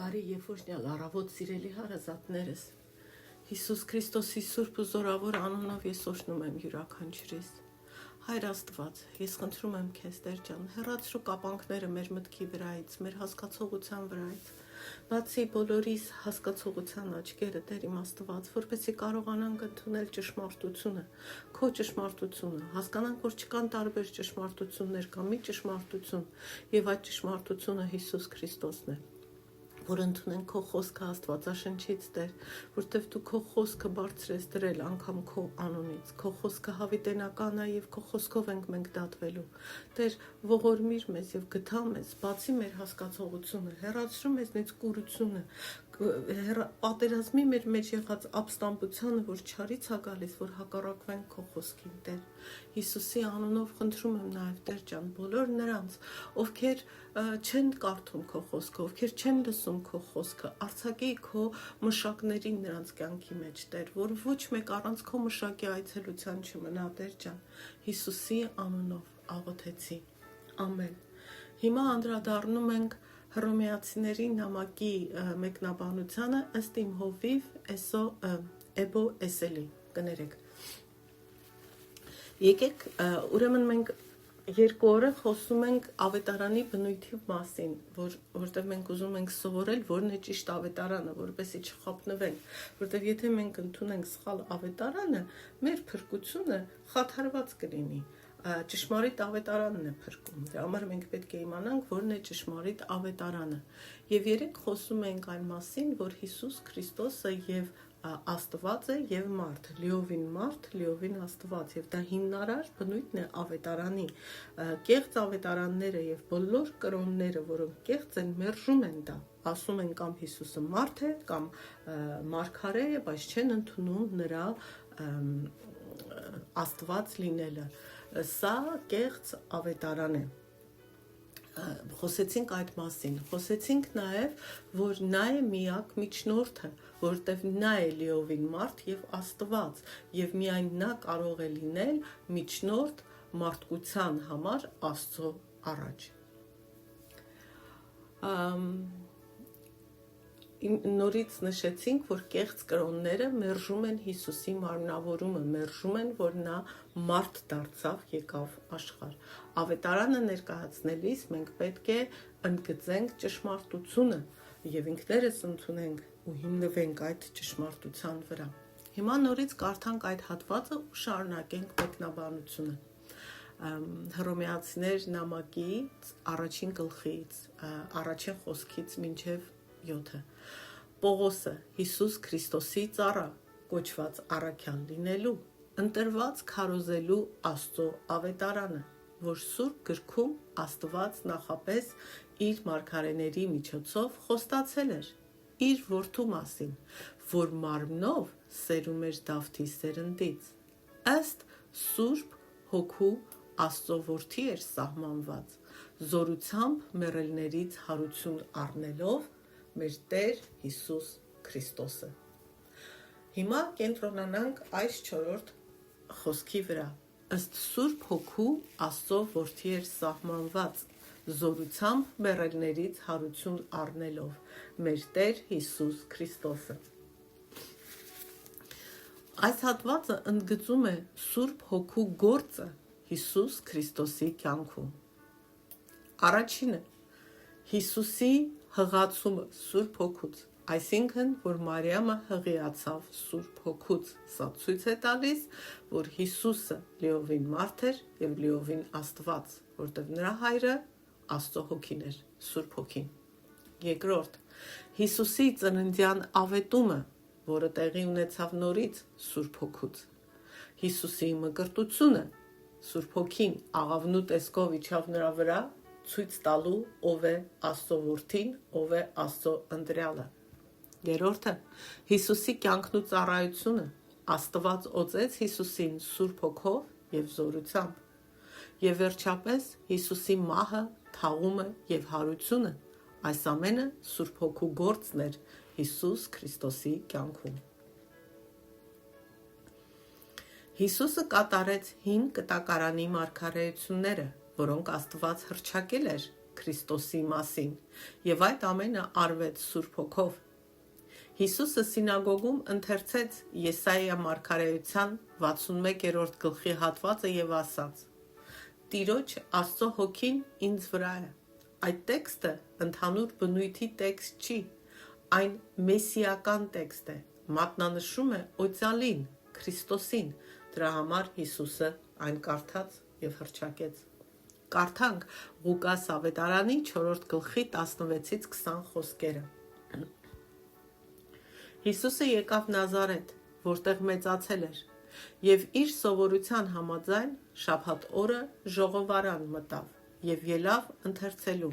Բարի եւ օրհնյալ առավոտ սիրելի հարազատներս։ Հիսուս Քրիստոսի սուրբ ու զորավոր անունով ես օրհնում եմ յուրաքանչյուրիս։ Հայր Աստված, ես խնդրում եմ քեզ, Տեր ջան, հեռացրու կապանքները մեր մտքի վրայից, մեր հասկացողության վրայից։ Բացի բոլորիս հասկացողության աչքերը, Տեր իմ Աստված, որպեսզի կարողանանք ընդունել ճշմարտությունը, քո ճշմարտությունը, հասկանանք, որ չկան տարբեր ճշմարտություններ, կա մի ճշմարտություն, եւ այդ ճշմարտությունը Հիսուս Քրիստոսն է։ Որ ընդունենք քո խոսքը Աստվածաշնչից, Տեր, որտեվ դու քո խոսքը բարձրես դրել անգամ քո անունից, քո խոսքը հավիտենական է եւ քո խոսքով ենք մենք դատվելու։ Տեր, ողորմիր մեզ եւ գթա մեզ, բացի մեր հասկացողությունը, հեռացրու մեզնից կուրությունը, պատերազմի մեր մեջ եղած ապստամբությանը, որ չարից է գալիս, որ հակառակվենք քո խոսքին, Տեր։ Հիսուսի անունով խնդրում եմ նաեւ, Տեր ջան, բոլոր նրանց, ովքեր չեն կարդում քո խոսքը, ովքեր չեն լսում քո խոսքը, արձակի քո մշակներին նրանց կյանքի մեջ, Տեր, որ ոչ մեկ առանց քո մշակի այցելության չմնա, Տեր ջան, Հիսուսի անունով աղոթեցի, ամեն։ Հիմա անդրադառնում ենք Հռոմեացիների նամակի մեկնաբանությանը ըստ իմ հովիվ Էբո Էսելի, կներեք։ Եկեք, ուրեմն մենք երկու օրը խոսում ենք ավետարանի բնույթի մասին, որտեղ մենք ուզում ենք սովորել, որն է ճիշտ ավետարանը, որպեսզի չխափնվենք, որտեղ եթե մենք ընդունենք սխալ ավետարանը, մեր փրկությունը խաթարված կլինի։ Ճշմարիտ ավետարանն է փրկում։ Դրա համար մենք պետք է իմանանք, որն է ճշմարիտ ավետարանը։ Եվ երեք խոսում ենք այն մասին, որ Հիսուս Քրիստոսը եւ Աստված է եւ մարդ, լիովին Աստված, եւ դա հիմնարար բնույթն է ավետարանի։ Կեղծ ավետարանները եւ բոլոր կրոնները, որոնք կեղծ են, մերժում են դա։ Ասում են կամ Հիսուսը մարդ է, կամ մարգարե է, բայց չեն ընդունում նրա Աստված լինելը։ Սա կեղծ ավետարան է։ Խոսեցինք այդ մասին, խոսեցինք նաև, որ նա է միակ միջնորդը, որտեղ նա է լիովին մարդ եւ Աստված, եւ միայն նա կարող է լինել միջնորդ մարդկության համար Աստծո առաջ։ Նորից նշեցինք, որ կեղծ կրոնները մերժում են Հիսուսի մարմնավորումը, մերժում են, որ նա մարդ դարձավ, եկավ աշխարհ։ Ավետարանը ներկայացնելիս մենք պետք է ընդգծենք ճշմարտությունը եւ ինքներս ընդունենք ու հիմնվենք այդ ճշմարտության վրա։ Հիմա նորից կարդանք այդ հատվածը ու շարունակենք մեկնաբանությունը։ Հռոմեացիներ նամակի առաջին գլխից, առաջին խոսքից մինչև 7-ը։ Պողոսը Հիսուս Քրիստոսի ծառա, կոչված առաքյալ լինելու, ընտրված քարոզելու Աստծո ավետարանը, որ Սուրբ գրքում Աստված նախապես իր մարգարեների միջոցով խոստացել էր իր որդու մասին, որ մարմնով սերում էր Դավթի սերնդից, ըստ Սուրբ Հոգու Աստծո որդի էր սահմանված, զորությամբ մեռելներից հարություն առնելով մեր Տեր Հիսուս Քրիստոսը։ Հիմա կենտրոնանանք այս 4-րդ խոսքի վրա։ Ըստ Սուրբ Հոգու Աստծո որդի էր սահմանված, զորությամբ մեռելներից հարություն առնելով մեր Տեր Հիսուս Քրիստոսը։ Այս հատվածը ընդգծում է Սուրբ Հոգու գործը Հիսուս Քրիստոսի կյանքում։ Առաջինը Հիսուսի հղացումը Սուրբ Հոգուց, այսինքն, որ Մարիամը հղիացավ Սուրբ Հոգուց, սա ցույց է տալիս, որ Հիսուսը լիովին մարդ էր եւ լիովին Աստված, որտեղ նրա հայրը Աստծո Հոգին էր, Սուրբ Հոգին։ Երկրորդ, Հիսուսի ծննդյան ավետումը, որը տեղի ունեցավ նորից Սուրբ Հոգուց։ Հիսուսի մկրտությունը, Սուրբ Հոգին աղավնու տեսքով իջավ նրա վրա, ցույց տալու ով է Աստծո որդին, ով է Աստծո ընտրյալը։ Երրորդը Հիսուսի կյանքն ու ծառայությունը, Աստված օծեց Հիսուսին Սուրբ Հոգով եւ զորությամբ։ Եվ վերջապես Հիսուսի մահը, թաղումը եւ հարությունը, այս ամենը Սուրբ Հոգու գործն էր Հիսուս Քրիստոսի կյանքում։ Հիսուսը կատարեց հին կտակարանի մարգարեությունները, որոնք Աստված հռչակել էր Քրիստոսի մասին, եւ այդ ամենը արվեց Սուրբ Հոգով։ Հիսուսը սինագոգում ընթերցեց Եսայիա մարգարեության 61-րդ գլխի հատվածը եւ ասաց. «Տիրոջ Աստծո հոգին ինձ վրա է»։ Այդ տեքստը ընդհանուր բնույթի տեքստ չի, այն մեսիական տեքստ է, մատնանշում է օծալին, Քրիստոսին, դրա համար Հիսուսը այն կարդաց եւ հռչակեց։ Կարդանք Ղուկաս ավետարանի 4-րդ գլխի 16-ից 20 խոսքերը։ Հիսուսը եկավ Նազարեթ, որտեղ մեծացել էր, եւ իր սովորության համաձայն շաբաթ օրը ժողովարան մտավ եւ ելավ ընթերցելու։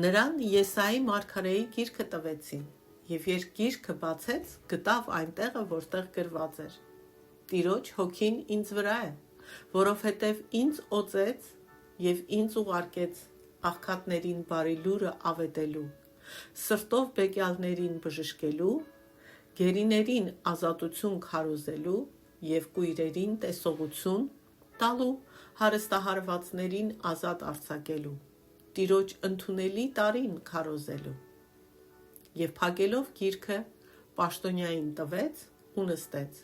Նրան Եսայի մարգարեի գիրքը տվեցին, եւ երբ գիրքը բացեց, գտավ այն տեղը, որտեղ գրված էր. «Տիրոջ հոգին ինձ վրա է, որովհետև ինձ օծեց եւ ինձ ուղարկեց աղքատներին բարի լուրը ավետելու, սրտով բեկյալներին բժշկելու, գերիներին ազատություն քարոզելու եւ կույրերին տեսողություն տալու, հարստահարվածներին ազատ արձակելու, Տիրոջ ընդունելի տարին քարոզելու»։ Եվ փակելով գիրքը պաշտոնյային տվեց ու նստեց։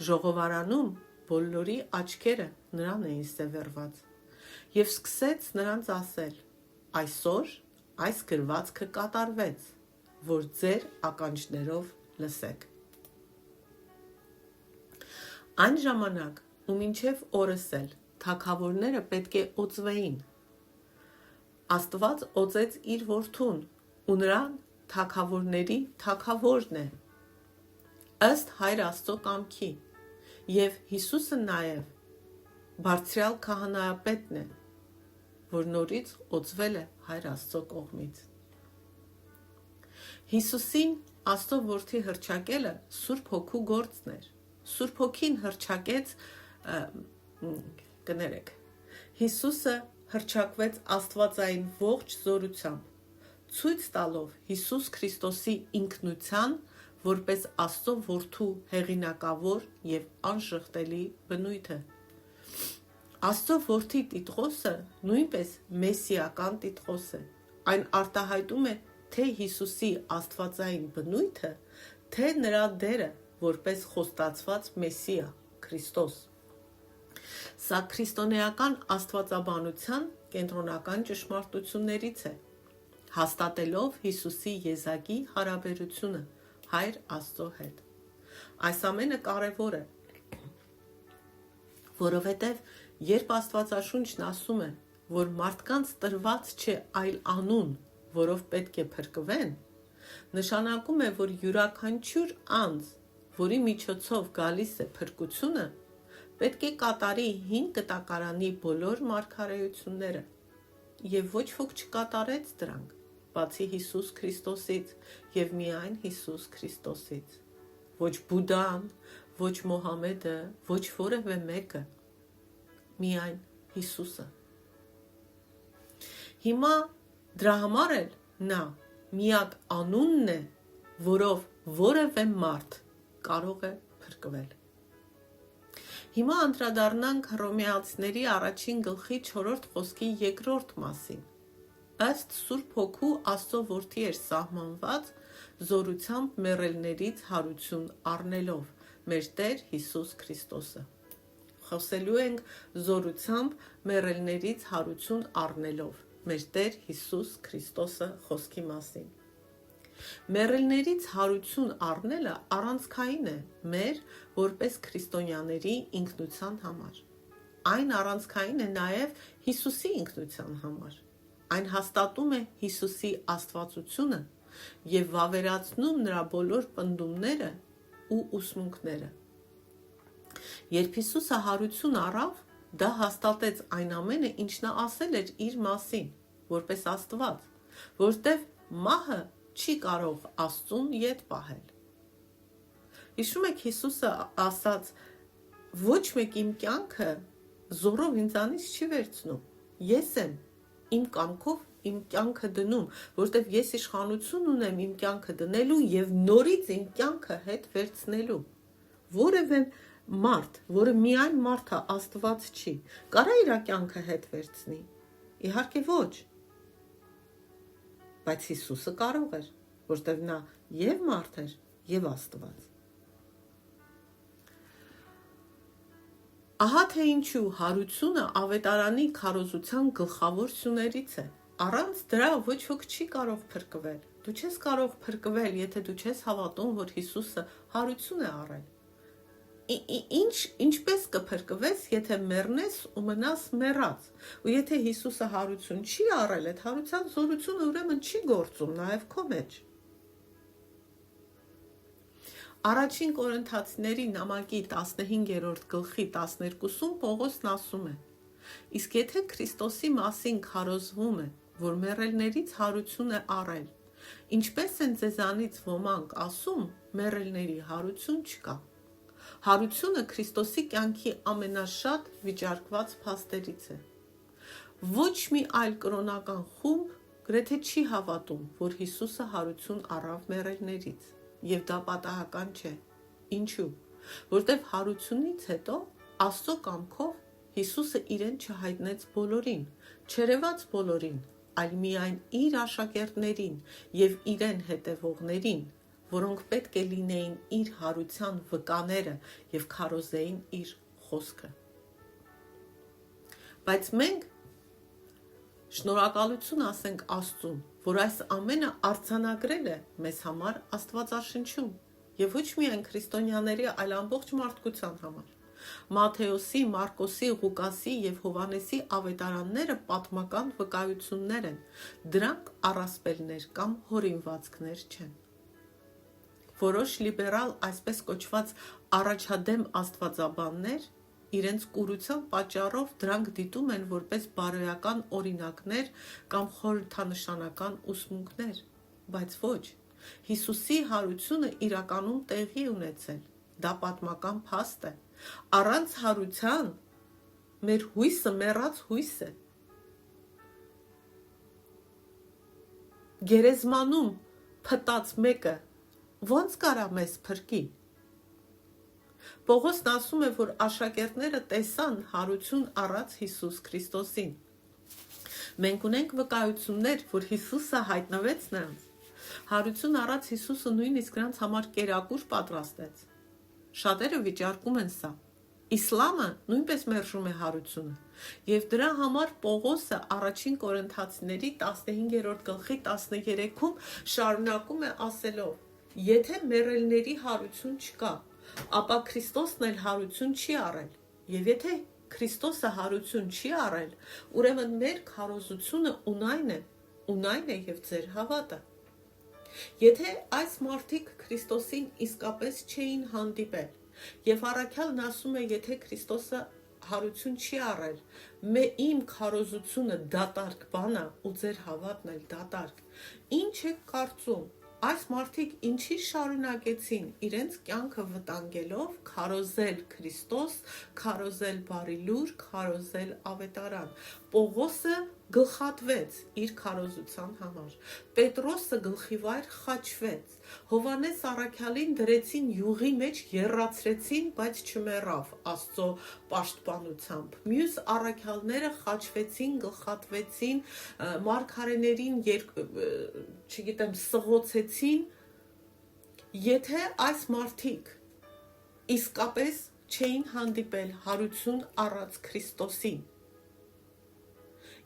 Ժողովարանում բոլորի աչքերը նրան էին սևեռված եւ սկսեց նրանց ասել. «Այսօր այս գրվածքը կատարվեց, որ ձեր ականջներով լսեք»։ Այն ժամանակ ու մինչև օրս էլ թագավորները պետք է օծվեին։ Աստված օծեց իր որդուն ու նրան թագավորների թագավորն է, ըստ Հայր Աստծո կամքի, եւ Հիսուսը նաեւ բարձրյալ քահանայապետն է, որ նորից օծվել է Հայր Աստծո կողմից։ Հիսուսին Աստծո որդի հռչակելը Սուրբ Հոգու գործն էր։ Սուրբ Հոգին հռչակեց Հիսուսը հռչակվեց Աստվածային ողջ զորությամբ, ցույց տալով Հիսուս Քրիստոսի ինքնության որպես Աստծո որդու հեղինակավոր եւ անշղթելի բնույթը։ Աստծո որդի տիտղոսը նույնպես մեսիական տիտղոս է։ Այն արտահայտում է թե Հիսուսի աստվածային բնույթը, թե նրա դերը որպես խոստացված Մեսիա, Քրիստոս։ Սա քրիստոնեական աստվածաբանության կենտրոնական ճշմարտություններից է, հաստատելով Հիսուսի եզակի հարաբերությունը Հայր Աստծո հետ։ Այս ամենը կարևոր է, որովհետև երբ Աստվածաշունչն ասում է, որ մարդկանց տրված չէ այլ անուն, որով պետք է փրկվեն, նշանակում է, որ յուրաքանչյուր անձ, որի միջոցով գալիս է փրկությունը, պետք է կատարի հին կտակարանի բոլոր մարգարեությունները, եւ ոչ ոք չկատարեց դրանք, բացի Հիսուս Քրիստոսից եւ միայն Հիսուս Քրիստոսից։ Ոչ Բուդդան, ոչ Մոհամեդը, ոչ որևէ մեկը, միայն Հիսուսը։ Հիմա դրա համար էլ նա միակ անունն է, որով որևէ մարդ կարող է փրկվել։ Հիմա անդրադառնանք Հռոմեացիների 1-ին գլխի 4-րդ խոսքի 2-րդ մասին։ Ըստ Սուրբ Հոգու Աստծո որդի էր սահմանված զորությամբ մեռելներից հարություն առնելով մեր Տեր Հիսուս Քրիստոսը։ Խոսելու ենք զորությամբ մեռելներից հարություն առնելով մեր Տեր Հիսուս Քրիստոսը խոսքի մասին։ Մեռելներից հարություն առնելը առանցքային է մեր որպես քրիստոնյաների ինքնության համար։ Այն առանցքային է նաև Հիսուսի ինքնության համար։ Այն հաստատում է Հիսուսի աստվածությունը եւ վավերացնում նրա բոլոր պնդումները ու ուսմունքները։ Երբ Հիսուսը հարություն առավ, դա հաստատեց այն ամենը, ինչ նա ասել էր իր մասին, որպես Աստված, որտեղ մահը չի կարող Աստծուն ետ պահել։ Հիշում եք Հիսուսը ասաց. «Ոչ մեկ իմ կյանքը զորով ինձանից չի վերցնում։ Ես եմ իմ կամքով իմ կյանքը դնում, որտեղ ես իշխանություն ունեմ իմ կյանքը դնելու եւ նորից իմ կյանքը հետ վերցնելու»։ Որևէ մարդ, որը միայն մարդ է, Աստված չի, կարա իր կյանքը հետ վերցնի։ Իհարկե ոչ։ Բայց Հիսուսը կարող էր, որտեղ նա եւ մարդ էր, եւ Աստված։ Ահա թե ինչու հարությունը ավետարանի քարոզության գլխավոր սյուներից է։ Առանց դրա ոչ ոք չի կարող փրկվել։ Դու չես կարող փրկվել, եթե դու չես հավատում, որ Հիսուսը հարություն է առել։ Ինչպես կփրկվես, եթե մեռնես ու մնաս մեռած։ Ու եթե Հիսուսը հարություն չի առել, այդ հարության զորությունը ուրեմն չի գործում նաև քո մեջ։ Առաջին Կորինթացիների նամակի 15-րդ գլխի 12-ում Պողոսն ասում է. Իսկ եթե Քրիստոսի մասին քարոզվում է, որ մեռելներից հարություն է առել, ինչպես են ձեզանից ոմանք ասում, մեռելների հարություն չկա։ Հարությունը Քրիստոսի կյանքի ամենաշատ վիճարկված փաստերից է։ Ոչ մի այլ կրոնական խումբ գրեթե չի հավատում, որ Հիսուսը հարություն առավ մեռելներից, եւ դա պատահական չէ։ Ինչու՞։ Որտեւ հարությունից հետո Աստծո կամքով Հիսուսը իրեն չհայտնեց բոլորին, չերևաց բոլորին, այլ միայն իր աշակերտներին եւ իրեն հետևողներին, որոնք պետք է լինեին իր հարության վկաները եւ քարոզեին իր խոսքը։ Բայց մենք շնորհակալություն ասենք Աստծուն, որ այս ամենը արձանագրել է մեզ համար Աստվածաշնչում եւ ոչ միայն քրիստոնյաների, այլ ամբողջ մարդկության համար։ Մատթեոսի, Մարկոսի, Ղուկասի եւ Հովհաննեսի ավետարանները պատմական վկայություններ են, դրանք առասպելներ կամ հորինվածքներ չեն։ Որոշ լիբերալ, այսպես կոչված առաջադեմ աստվածաբաններ, իրենց կուրության պատճառով դրանք դիտում են որպես բարոյական օրինակներ կամ խորհրդանշանական ուսմունքներ, բայց ոչ, Հիսուսի հարությունը իրականում տեղի ունեցել, դա պատմական փաստ է, առանց հարության մեր հույսը մեռած հույս է։ Գերեզմանում փտած մեկը ո՞նց կարա մեզ փրկի։ Պողոսն ասում է, որ աշակերտները տեսան հարություն առած Հիսուս Քրիստոսին։ Մենք ունենք վկայություններ, որ Հիսուսը հայտնվեց նրանց։ Հարություն առած Հիսուսը նույնիսկ նրանց համար կերակուր պատրաստեց։ Շատերը վիճարկում են սա։ Իսլամը նույնպես մերժում է հարությունը, եւ դրա համար Պողոսը առաջին Կորինթացիների 15-րդ գլխի 13-ում շարունակում է ասելով. Եթե մեռելների հարություն չկա, ապա Քրիստոսն էլ հարություն չի առել, եւ եթե Քրիստոսը հարություն չի առել, ուրեմն մեր քարոզությունը ունայն է եւ ձեր հավատը։ Եթե այս մարդիկ Քրիստոսին իսկապես չէին հանդիպել, եւ առաքյալն ասում է, եթե Քրիստոսը հարություն չի առել, իմ քարոզությունը դատարկ բան է ու ձեր հավատն էլ դատարկ, ինչ եք կարծում, այս մարդիկ ինչի շարունակեցին իրենց կյանքը վտանգելով քարոզել Քրիստոս, քարոզել բարի լուր, քարոզել ավետարան։ Պողոսը գլխատվեց իր քարոզության համար։ Պետրոսը գլխիվայր խաչվեց։ Հովհաննես առաքյալին դրեցին յուղի մեջ, եռացրեցին, բայց չմեռավ Աստծո պաշտպանությամբ։ Մյուս առաքյալները խաչվեցին, գլխատվեցին, մարգարեներին սղոցեցին։ Եթե այս մարդիկ իսկապես չէին հանդիպել հարություն առած Քրիստոսին,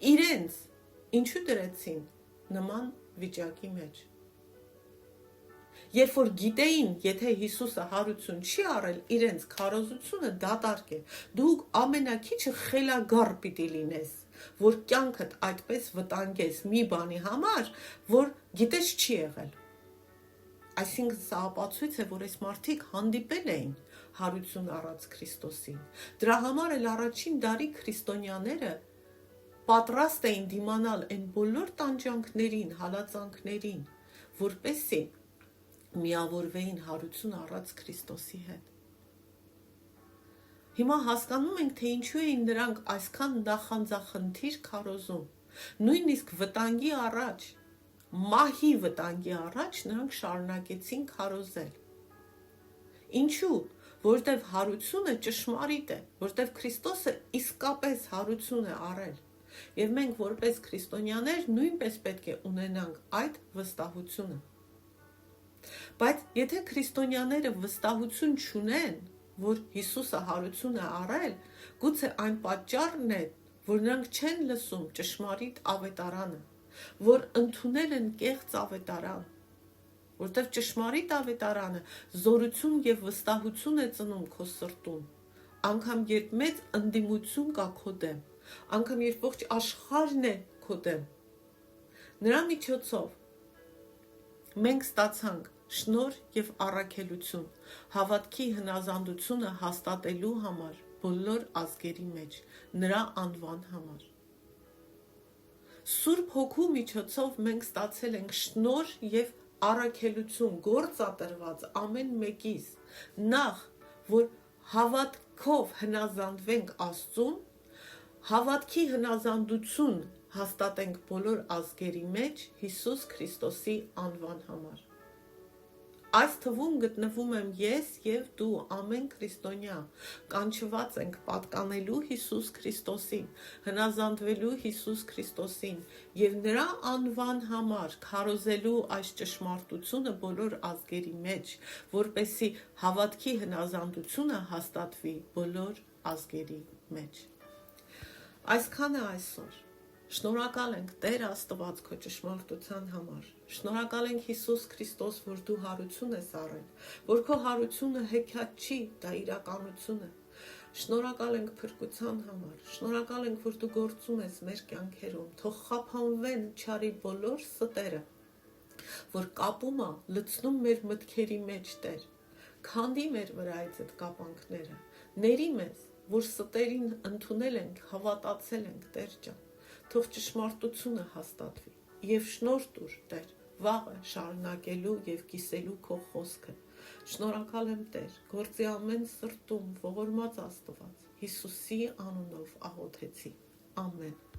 իրենց ինչու դրեցին նման վիճակի մեջ։ Երբ որ գիտեին, եթե Հիսուսը հարություն չի առել, իրենց քարոզությունը դատարկ է, դու ամենակիչը խելագար պիտի լինես, որ կյանքդ այդպես վտանգես մի բանի համար, որ գիտես չի եղել։ Այսինքն սա ապացույց է, որ այս մարդիկ հանդիպել էին հարություն առած Քրիստոսին։ Դրա համար էլ առաջին դարի քրիստոնյաները պատրաստ էին դիմանալ այն բոլոր տանջանքներին, հալածանքներին, որպեսզի միավորվեին հարություն առած Քրիստոսի հետ։ Հիմա հասկանում ենք, թե ինչու էին նրանք այսքան նախանձախնդիր քարոզում։ Նույնիսկ վտանգի առաջ, մահի վտանգի առաջ նրանք շարունակեցին քարոզել։ Ինչու՞։ Որտեվ հարությունը ճշմարիտ է, որտեվ Քրիստոսը իսկապես հարություն է առել։ Եվ մենք որպես քրիստոնյաներ նույնպես պետք է ունենանք այդ վստահությունը։ Բայց եթե քրիստոնյաները վստահություն չունեն, որ Հիսուսը հարություն է արել, գուցե այն պատճառն է, որ նրանք չեն լսում ճշմարիտ ավետարանը, որ ընդունել են կեղծ ավետարան, որտեղ ճշմարիտ ավետարանը զորություն եւ վստահություն է ծնում քո սրտում, անգամ երբ մեծ ընդդիմություն կա քո դեմ, անգամ երբ ողջ աշխարհն է քո դեմ։ Նրա միջոցով մենք ստացանք շնորհ եւ առաքելություն հավատքի հնազանդությունը հաստատելու համար բոլոր ազգերի մեջ, նրա անվան համար։ Սուրբ Հոգու միջոցով մենք ստացել ենք շնորհ եւ առաքելություն գործատրված ամեն մեկիս, նախ որ հավատքով հնազանդվենք Աստծուն, հավատքի հնազանդություն հաստատենք բոլոր ազգերի մեջ Հիսուս Քրիստոսի անվան համար։ Այս թվում գտնվում եմ ես եւ դու ամեն քրիստոնյա, կանչված ենք պատկանելու Հիսուս Քրիստոսին, հնազանդվելու Հիսուս Քրիստոսին եւ նրա անվան համար քարոզելու այս ճշմարտությունը բոլոր ազգերի մեջ, որպեսզի հավատքի հնազանդությունը հաստատվի բոլոր ազգերի մեջ։ Այսքանը այսօր։ Շնորհակալ ենք Տեր Աստված քո ճշմարտության համար։ Շնորհակալ ենք Հիսուս Քրիստոս, որ դու հարություն ես առել, որ քո հարությունը հեքիաթ չի, դա իրականություն է։ Շնորհակալ ենք փրկության համար։ Շնորհակալ ենք, որ դու գործում ես մեր կյանքերում։ Թող խափանվեն չարի բոլոր ստերը, որ կապում է, լցնում մեր մտքերի մեջ, Տեր։ Քանդի մեր վրայից այդ կապանքները։ Ների մեզ, որ ստերին ընդունել ենք, հավատացել ենք, Տեր ջան։ Թող ճշմարտությունը հաստատվի եւ շնորհ տուր, Տեր, վաղը շարունակելու եւ կիսելու քո խոսքը։ Շնորհակալ եմ, Տեր, գործի ամեն սրտում ողորմած Աստված, Հիսուսի անունով աղոթեցի։ Ամեն։